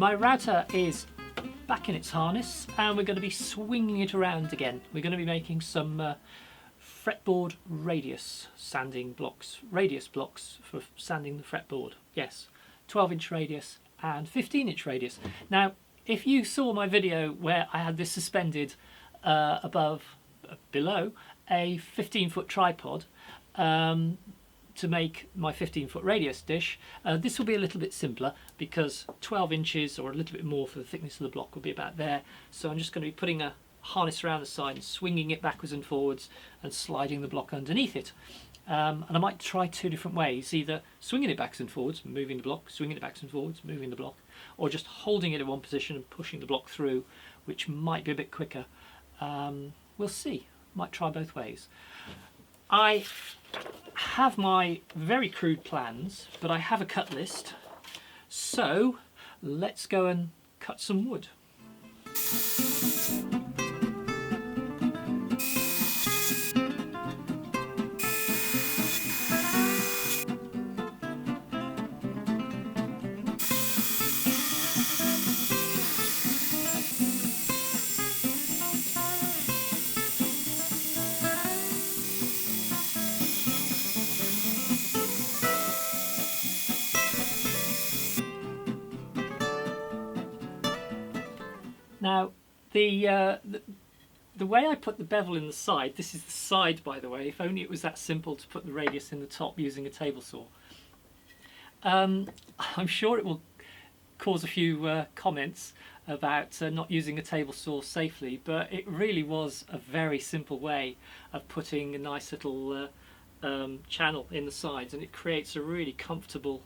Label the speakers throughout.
Speaker 1: my router is back in its harness and we're going to be swinging it around again. We're going to be making some fretboard radius blocks for sanding the fretboard. Yes, 12-inch radius and 15-inch radius. Now, if you saw my video where I had this suspended below a 15-foot tripod to make my 15-foot radius dish, this will be a little bit simpler because 12 inches or a little bit more for the thickness of the block will be about there. So I'm just going to be putting a harness around the side and swinging it backwards and forwards and sliding the block underneath it. And I might try two different ways, either swinging it backwards and forwards, moving the block, swinging it backwards and forwards, moving the block, or just holding it in one position and pushing the block through, which might be a bit quicker. We'll see. Might try both ways. I have my very crude plans, but I have a cut list, so let's go and cut some wood. Now, the way I put the bevel in the side, this is the side by the way, if only it was that simple to put the radius in the top using a table saw. I'm sure it will cause a few comments about not using a table saw safely, but it really was a very simple way of putting a nice little channel in the sides, and it creates a really comfortable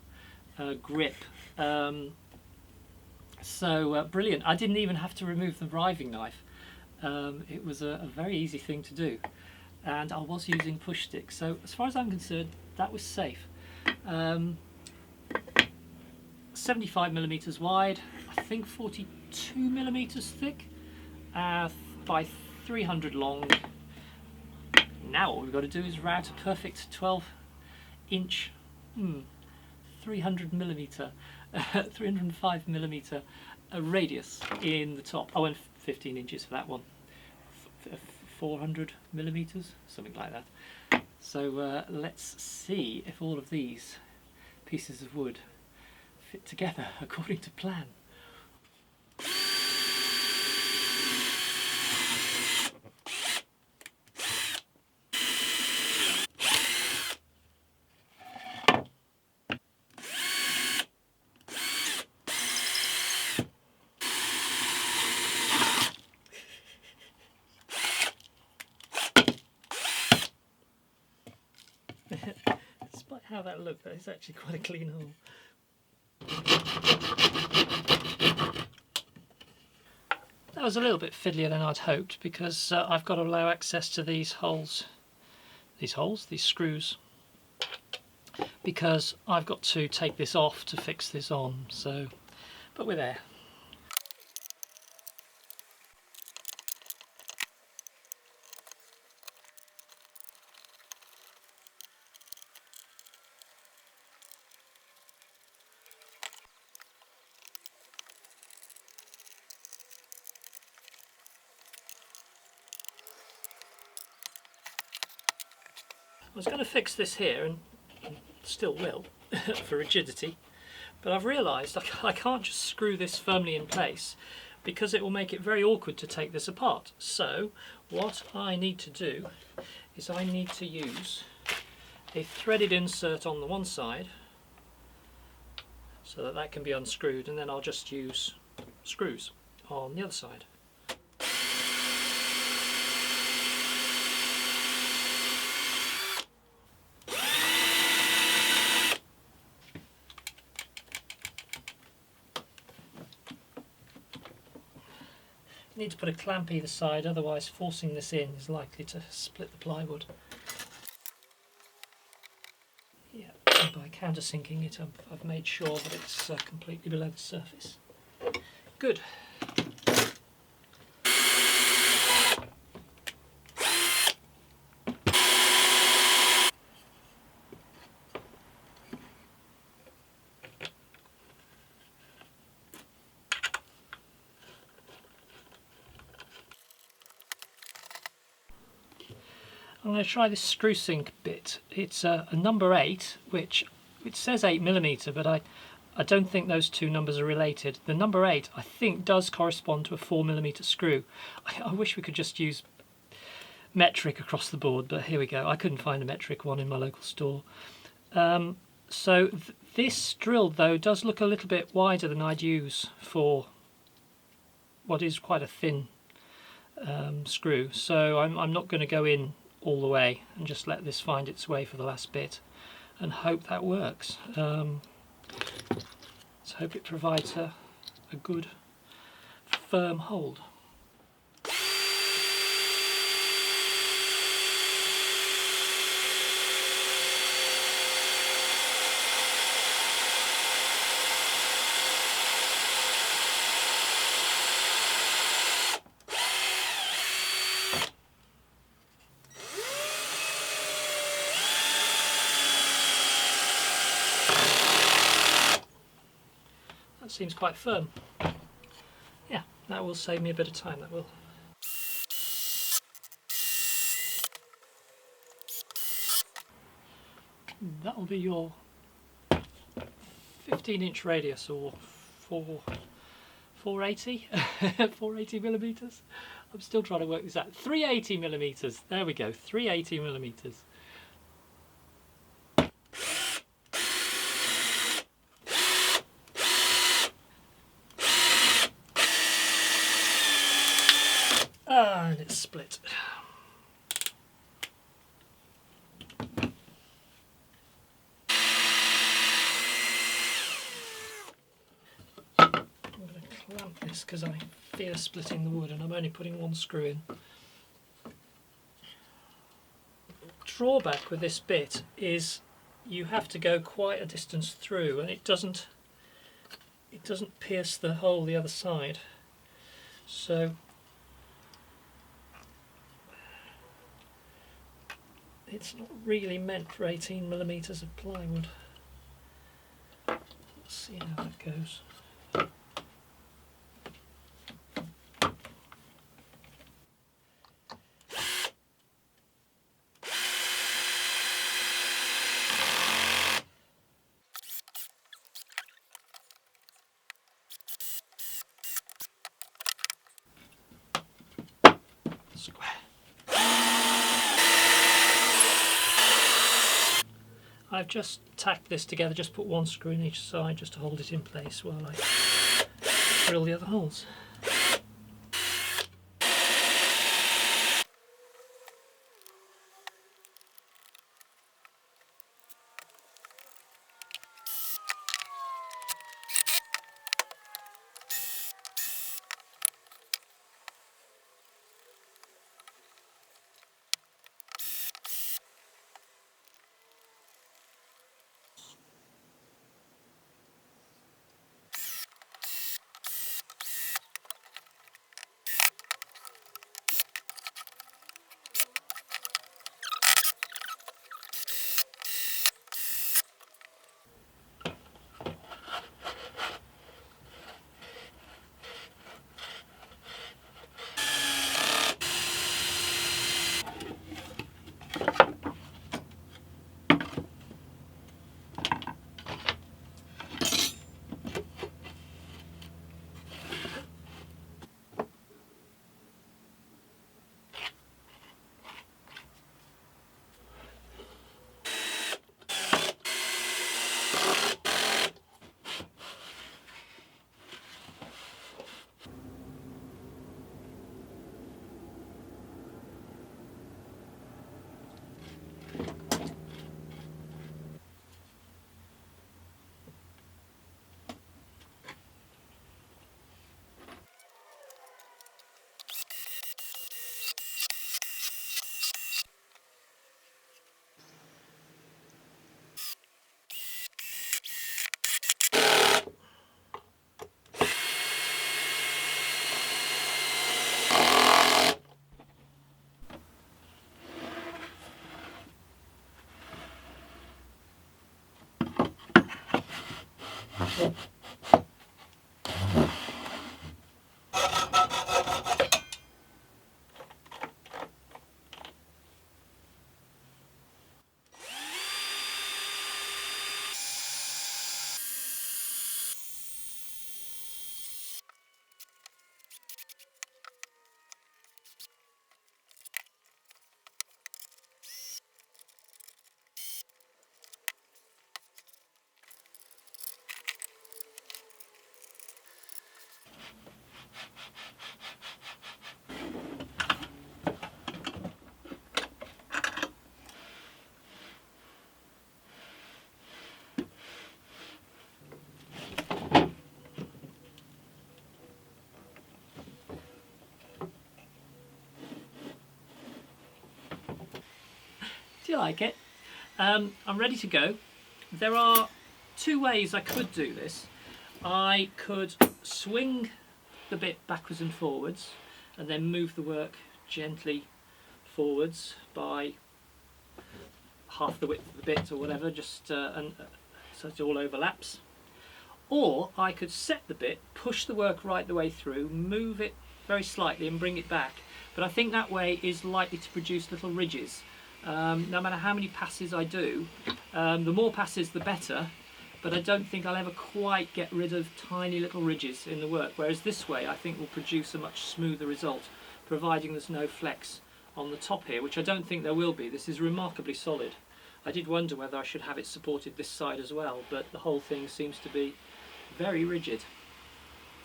Speaker 1: grip. So brilliant. I didn't even have to remove the riving knife. It was a very easy thing to do, and I was using push sticks, so as far as I'm concerned that was safe. 75 millimeters wide, I think 42 millimeters thick, by 300 long. Now what we've got to do is route a perfect 12-inch 300 millimeter 305 millimeter radius in the top. Oh, and 15 inches for that one. 400 millimeters, something like that. So let's see if all of these pieces of wood fit together according to plan. Despite how that looked, that is actually quite a clean hole. That was a little bit fiddlier than I'd hoped, because I've got to allow access to these screws, because I've got to take this off to fix this on, so, but we're there. I was going to fix this here, and still will, for rigidity, but I've realised I can't just screw this firmly in place because it will make it very awkward to take this apart. So what I need to do is I need to use a threaded insert on the one side so that that can be unscrewed, and then I'll just use screws on the other side. You need to put a clamp either side, otherwise forcing this in is likely to split the plywood. Yeah, and by countersinking it, I've made sure that it's completely below the surface. Good. I'm going to try this screw sink bit. It's a number 8, which it says 8mm, but I don't think those two numbers are related. The number 8, I think, does correspond to a 4mm screw. I wish we could just use metric across the board, but here we go. I couldn't find a metric one in my local store. So this drill, though, does look a little bit wider than I'd use for what is quite a thin screw. So I'm not going to go in all the way and just let this find its way for the last bit and hope that works. Let's hope it provides a good firm hold. That seems quite firm. Yeah, that will save me a bit of time, that will. That'll be your 15-inch radius, or 480 480mm. I'm still trying to work this out. 380mm. There we go, 380mm. And it's split. I'm going to clamp this because I fear splitting the wood, and I'm only putting one screw in. Drawback with this bit is you have to go quite a distance through, and it doesn't pierce the hole the other side. So it's not really meant for 18mm of plywood. Let's see how that goes. Square. I've just tacked this together, just put one screw in each side just to hold it in place while I drill the other holes. Do you like it? I'm ready to go. There are two ways I could do this. I could swing the bit backwards and forwards and then move the work gently forwards by half the width of the bit or whatever, just so it all overlaps. Or I could set the bit, push the work right the way through, move it very slightly and bring it back. But I think that way is likely to produce little ridges. No matter how many passes I do, the more passes the better, but I don't think I'll ever quite get rid of tiny little ridges in the work, whereas this way I think will produce a much smoother result, providing there's no flex on the top here, which I don't think there will be. This is remarkably solid. I did wonder whether I should have it supported this side as well, but the whole thing seems to be very rigid.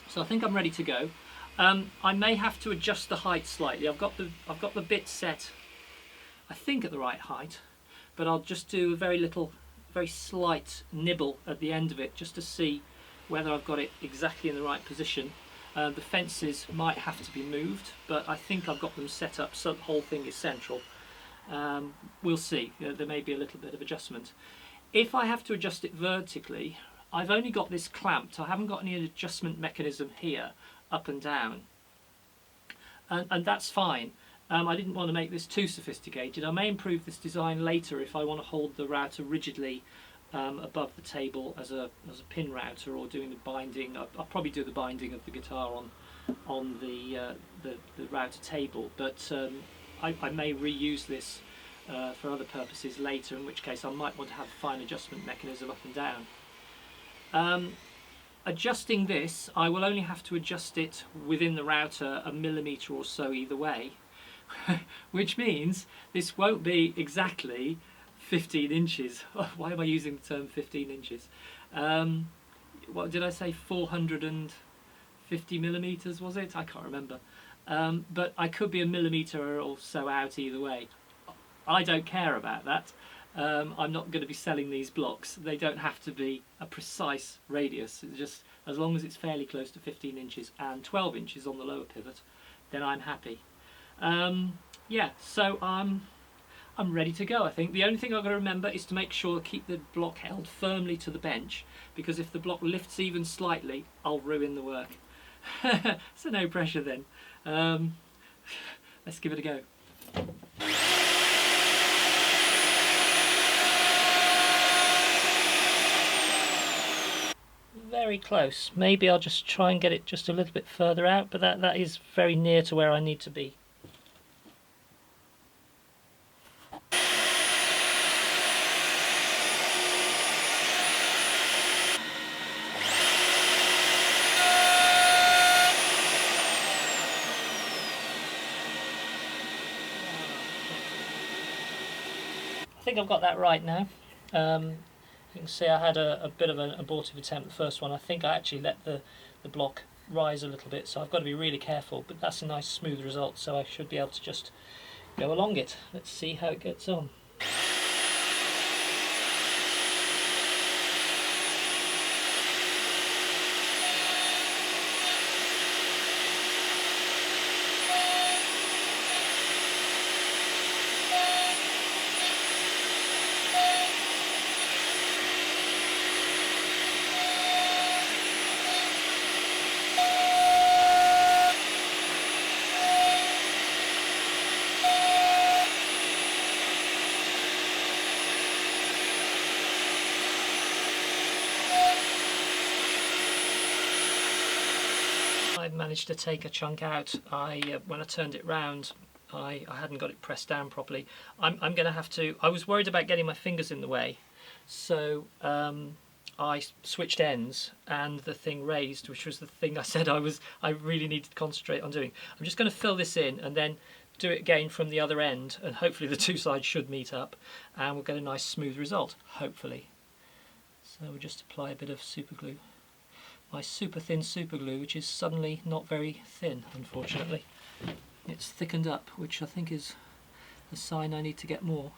Speaker 1: So I think I'm ready to go. I may have to adjust the height slightly. I've got the bit set, I think, at the right height, but I'll just do a very slight nibble at the end of it just to see whether I've got it exactly in the right position. The fences might have to be moved, but I think I've got them set up so the whole thing is central. We'll see. There may be a little bit of adjustment. If I have to adjust it vertically, I've only got this clamped. I haven't got any adjustment mechanism here, up and down. And that's fine. I didn't want to make this too sophisticated. I may improve this design later if I want to hold the router rigidly above the table as a pin router, or doing the binding. I'll probably do the binding of the guitar on the router table, but I may reuse this for other purposes later, in which case I might want to have a fine adjustment mechanism up and down. Adjusting this, I will only have to adjust it within the router 1 millimetre or so either way, which means this won't be exactly 15 inches. Oh, why am I using the term 15 inches? What did I say, 450 millimetres was it? I can't remember. But I could be 1 millimetre or so out either way. I don't care about that. I'm not going to be selling these blocks. They don't have to be a precise radius. It's just as long as it's fairly close to 15 inches and 12 inches on the lower pivot, then I'm happy. Yeah, so I'm ready to go. I think the only thing I've got to remember is to make sure to keep the block held firmly to the bench, because if the block lifts even slightly, I'll ruin the work. So no pressure then. Let's give it a go. Very close. Maybe I'll just try and get it just a little bit further out, but that is very near to where I need to be. I think I've got that right now. You can see I had a bit of an abortive attempt, the first one. I think I actually let the block rise a little bit, so I've got to be really careful, but that's a nice smooth result, so I should be able to just go along it. Let's see how it gets on. I managed to take a chunk out. When I turned it round, I hadn't got it pressed down properly. I'm going to have to. I was worried about getting my fingers in the way, so I switched ends and the thing raised, which was the thing I said I really needed to concentrate on doing. I'm just going to fill this in and then do it again from the other end, and hopefully the two sides should meet up and we'll get a nice smooth result, hopefully. So we'll just apply a bit of super glue. My super thin super glue, which is suddenly not very thin, unfortunately. It's thickened up, which I think is a sign I need to get more.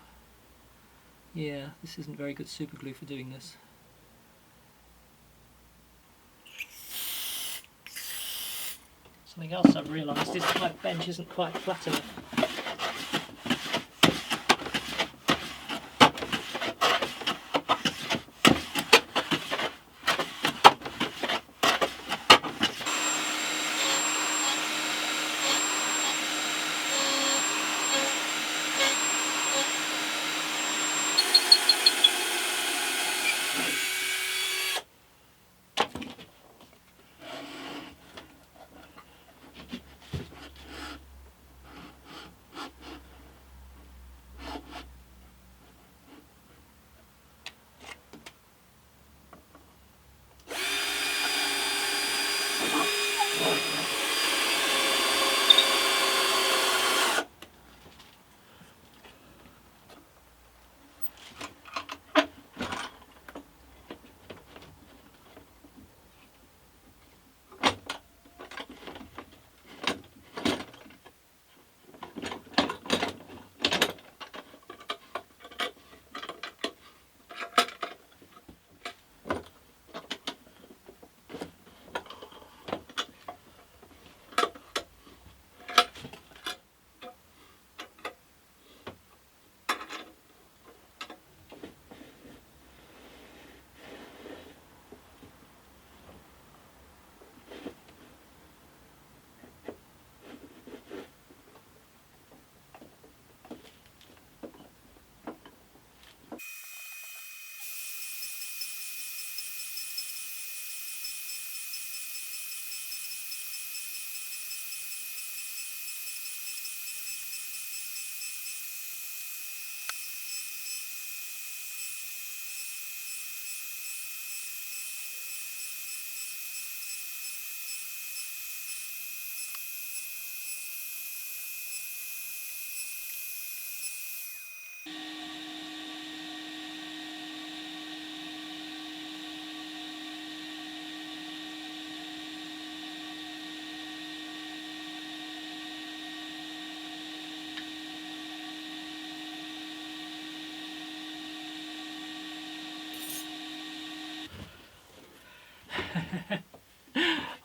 Speaker 1: Yeah, this isn't very good super glue for doing this. Something else I've realised is that my bench isn't quite flat enough.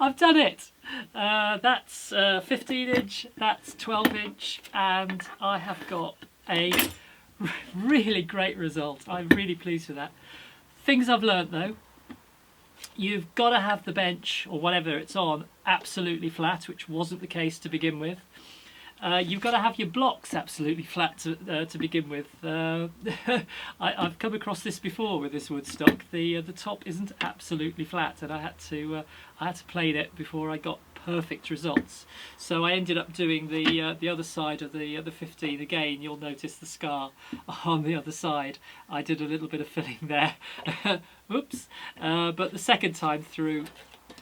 Speaker 1: I've done it. That's 15 inch, that's 12 inch, and I have got a really great result. I'm really pleased with that. Things I've learnt though: you've got to have the bench or whatever it's on absolutely flat, which wasn't the case to begin with. You've got to have your blocks absolutely flat to begin with. I've come across this before with this wood stock. The top isn't absolutely flat, and I had to plane it before I got perfect results. So I ended up doing the other side of the 15 again. You'll notice the scar on the other side. I did a little bit of filling there. Oops! But the second time through,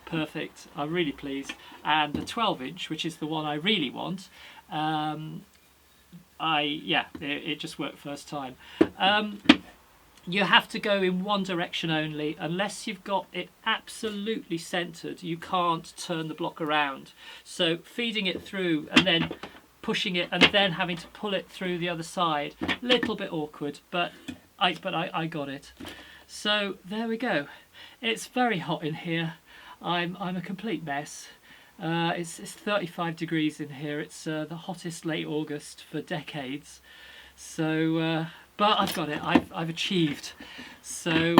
Speaker 1: perfect. I'm really pleased. And the 12 inch, which is the one I really want, it just worked first time. You have to go in one direction only. Unless you've got it absolutely centered, you can't turn the block around. So feeding it through and then pushing it and then having to pull it through the other side, little bit awkward, but I got it. So there we go. It's very hot in here. I'm a complete mess. It's 35 degrees in here. It's the hottest late August for decades. So, but I've got it. I've achieved. So,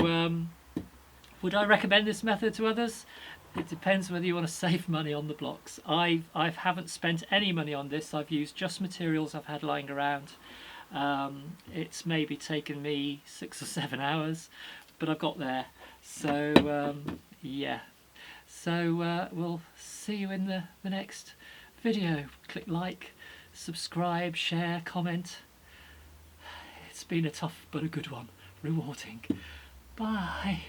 Speaker 1: would I recommend this method to others? It depends whether you want to save money on the blocks. I haven't spent any money on this. I've used just materials I've had lying around. It's maybe taken me 6 or 7 hours, but I've got there. So, yeah. So we'll see you in the next video. Click like, subscribe, share, comment. It's been a tough but a good one. Rewarding. Bye.